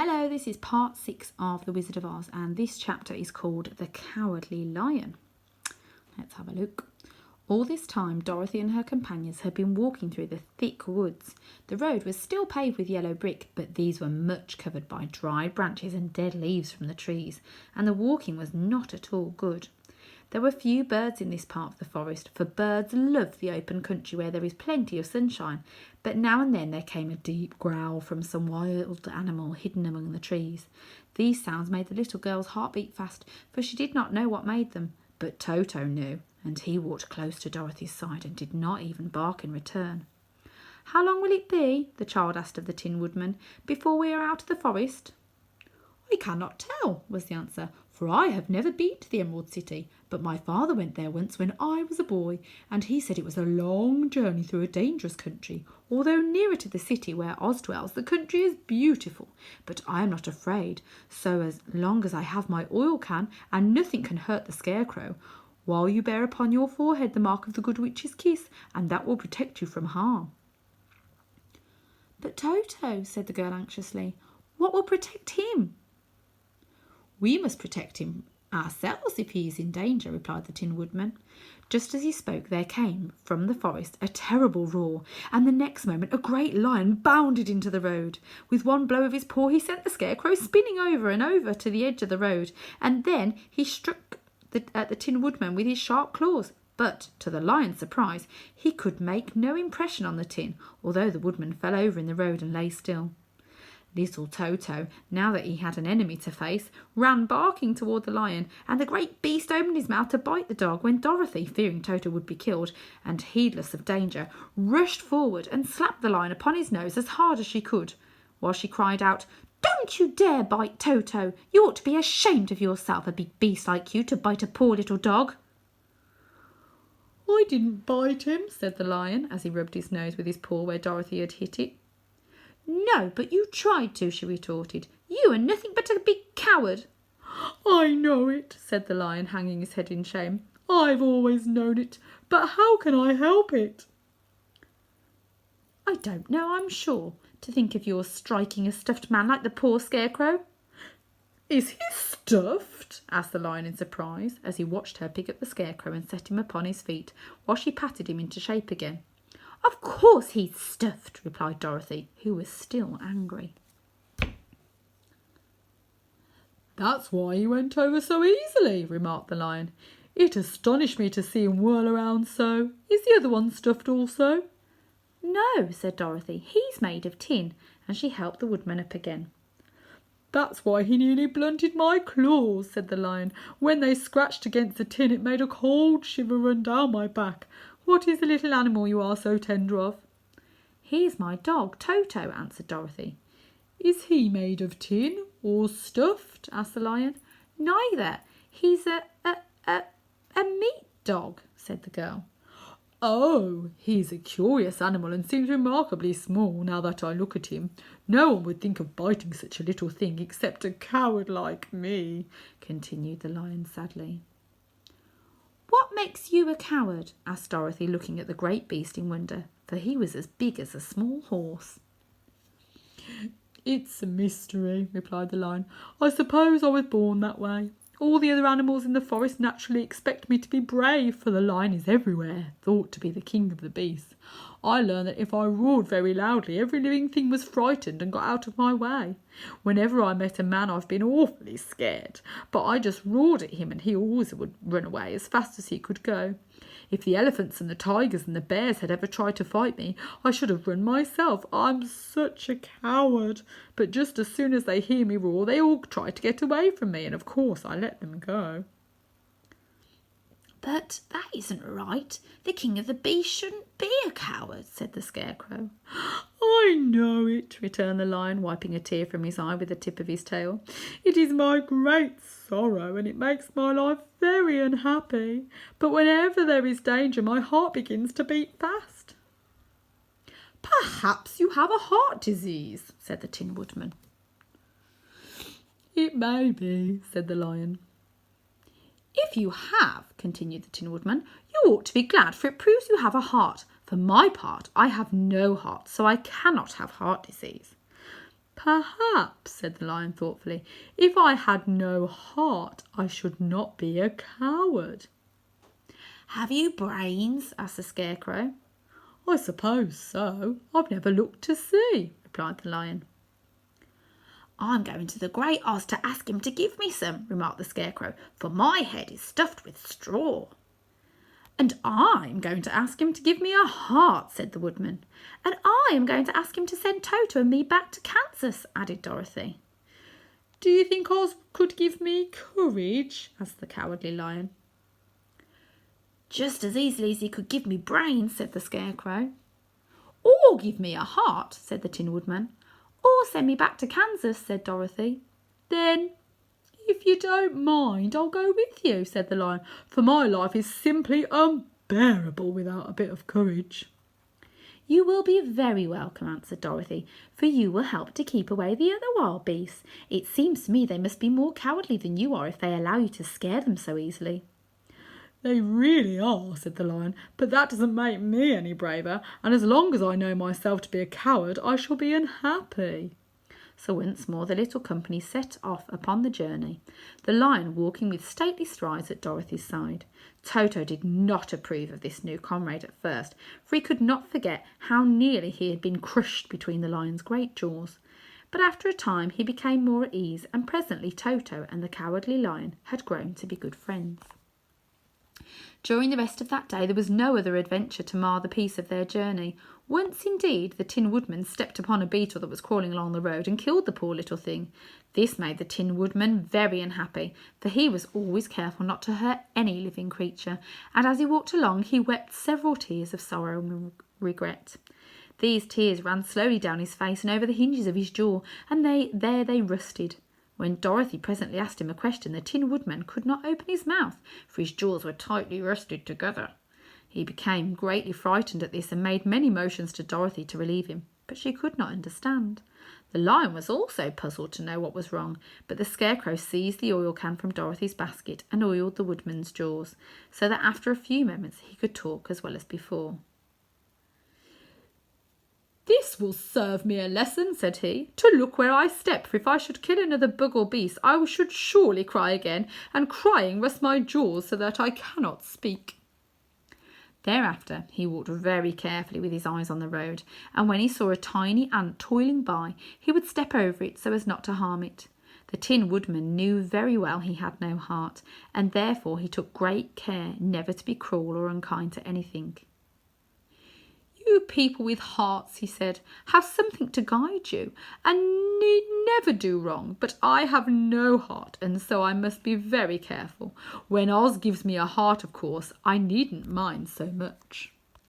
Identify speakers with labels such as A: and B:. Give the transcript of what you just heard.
A: Hello, this is part 6 of The Wizard of Oz, and this chapter is called The Cowardly Lion. Let's have a look. All this time, Dorothy and her companions had been walking through the thick woods. The road was still paved with yellow brick, but these were much covered by dried branches and dead leaves from the trees, and the walking was not at all good. There were few birds in this part of the forest, for birds love the open country where there is plenty of sunshine, but now and then there came a deep growl from some wild animal hidden among the trees. These sounds made the little girl's heart beat fast, for she did not know what made them, but Toto knew, and he walked close to Dorothy's side and did not even bark in return. "How long will it be," the child asked of the Tin Woodman, "before we are out of the forest?" "I cannot tell," was the answer, "for I have never been to the Emerald City, but my father went there once when I was a boy, and he said it was a long journey through a dangerous country. Although nearer to the city where Oz dwells, the country is beautiful, but I am not afraid, so as long as I have my oil can, and nothing can hurt the Scarecrow, while you bear upon your forehead the mark of the Good Witch's kiss, and that will protect you from harm." "But Toto," said the girl anxiously, "what will protect him?" "We must protect him ourselves if he is in danger," replied the Tin Woodman. Just as he spoke there came from the forest a terrible roar, and the next moment a great lion bounded into the road. With one blow of his paw he sent the Scarecrow spinning over and over to the edge of the road, and then he struck at the Tin Woodman with his sharp claws. But, to the lion's surprise, he could make no impression on the tin, although the woodman fell over in the road and lay still. Little Toto, now that he had an enemy to face, ran barking toward the lion, and the great beast opened his mouth to bite the dog when Dorothy, fearing Toto would be killed, and heedless of danger, rushed forward and slapped the lion upon his nose as hard as she could, while she cried out, "Don't you dare bite Toto! You ought to be ashamed of yourself, a big beast like you, to bite a poor little dog." "I didn't bite him," said the lion, as he rubbed his nose with his paw where Dorothy had hit it. "No, but you tried to," she retorted. "You are nothing but a big coward." "I know it," said the lion, hanging his head in shame. "I've always known it, but how can I help it?" "I don't know, I'm sure, to think of your striking a stuffed man like the poor Scarecrow." "Is he stuffed?" asked the lion in surprise, as he watched her pick up the Scarecrow and set him upon his feet, while she patted him into shape again. "Of course he's stuffed," replied Dorothy, who was still angry. "That's why he went over so easily," remarked the lion. "It astonished me to see him whirl around so. Is the other one stuffed also?" "No," said Dorothy, "he's made of tin," and she helped the woodman up again. "That's why he nearly blunted my claws," said the lion. "When they scratched against the tin it made a cold shiver run down my back. What is the little animal you are so tender of?" "He's my dog, Toto," answered Dorothy. "Is he made of tin or stuffed?" asked the lion. "Neither. He's a meat dog," said the girl. "Oh, he's a curious animal and seems remarkably small now that I look at him. No one would think of biting such a little thing except a coward like me," continued the lion sadly. "What makes you a coward?" asked Dorothy, looking at the great beast in wonder, for he was as big as a small horse. "It's a mystery," replied the lion. "I suppose I was born that way. All the other animals in the forest naturally expect me to be brave, for the lion is everywhere thought to be the king of the beasts. I learned that if I roared very loudly, every living thing was frightened and got out of my way. Whenever I met a man, I've been awfully scared, but I just roared at him and he always would run away as fast as he could go. If the elephants and the tigers and the bears had ever tried to fight me, I should have run myself. I'm such a coward. But just as soon as they hear me roar, they all try to get away from me, and of course I let them go." "But that isn't right. The king of the beasts shouldn't be a coward," said the Scarecrow. "I know it," returned the lion, wiping a tear from his eye with the tip of his tail. "It is my great sorrow, and it makes my life very unhappy. But whenever there is danger, my heart begins to beat fast." "Perhaps you have a heart disease," said the Tin Woodman. "It may be," said the lion. "If you have," continued the Tin Woodman, "you ought to be glad, for it proves you have a heart. For my part, I have no heart, so I cannot have heart disease." "Perhaps," said the Lion thoughtfully, "if I had no heart, I should not be a coward." "Have you brains?" asked the Scarecrow. "I suppose so. I've never looked to see," replied the Lion. "I'm going to the Great Oz to ask him to give me some," remarked the Scarecrow, "for my head is stuffed with straw." "And I'm going to ask him to give me a heart," said the Woodman. "And I am going to ask him to send Toto and me back to Kansas," added Dorothy. "Do you think Oz could give me courage?" asked the Cowardly Lion. "Just as easily as he could give me brains," said the Scarecrow. "Or give me a heart," said the Tin Woodman. "Or send me back to Kansas," said Dorothy. "Then, if you don't mind, I'll go with you," said the Lion, "for my life is simply unbearable without a bit of courage." "You will be very welcome," answered Dorothy, "for you will help to keep away the other wild beasts. It seems to me they must be more cowardly than you are if they allow you to scare them so easily." "They really are," said the Lion, "but that doesn't make me any braver, and as long as I know myself to be a coward, I shall be unhappy." So once more the little company set off upon the journey, the Lion walking with stately strides at Dorothy's side. Toto did not approve of this new comrade at first, for he could not forget how nearly he had been crushed between the Lion's great jaws. But after a time he became more at ease, and presently Toto and the Cowardly Lion had grown to be good friends. During the rest of that day there was no other adventure to mar the peace of their journey. Once, indeed, the Tin Woodman stepped upon a beetle that was crawling along the road and killed the poor little thing. This made the Tin Woodman very unhappy, for he was always careful not to hurt any living creature, and as he walked along he wept several tears of sorrow and regret. These tears ran slowly down his face and over the hinges of his jaw, and there they rusted. When Dorothy presently asked him a question, the Tin Woodman could not open his mouth, for his jaws were tightly rusted together. He became greatly frightened at this and made many motions to Dorothy to relieve him, but she could not understand. The Lion was also puzzled to know what was wrong, but the Scarecrow seized the oil can from Dorothy's basket and oiled the Woodman's jaws, so that after a few moments he could talk as well as before. "This will serve me a lesson," said he, "to look where I step, for if I should kill another bug or beast, I should surely cry again, and crying rusts my jaws so that I cannot speak." Thereafter he walked very carefully with his eyes on the road, and when he saw a tiny ant toiling by, he would step over it so as not to harm it. The Tin Woodman knew very well he had no heart, and therefore he took great care never to be cruel or unkind to anything. "You people with hearts," he said, "have something to guide you, and need never do wrong, but I have no heart, and so I must be very careful. When Oz gives me a heart, of course, I needn't mind so much."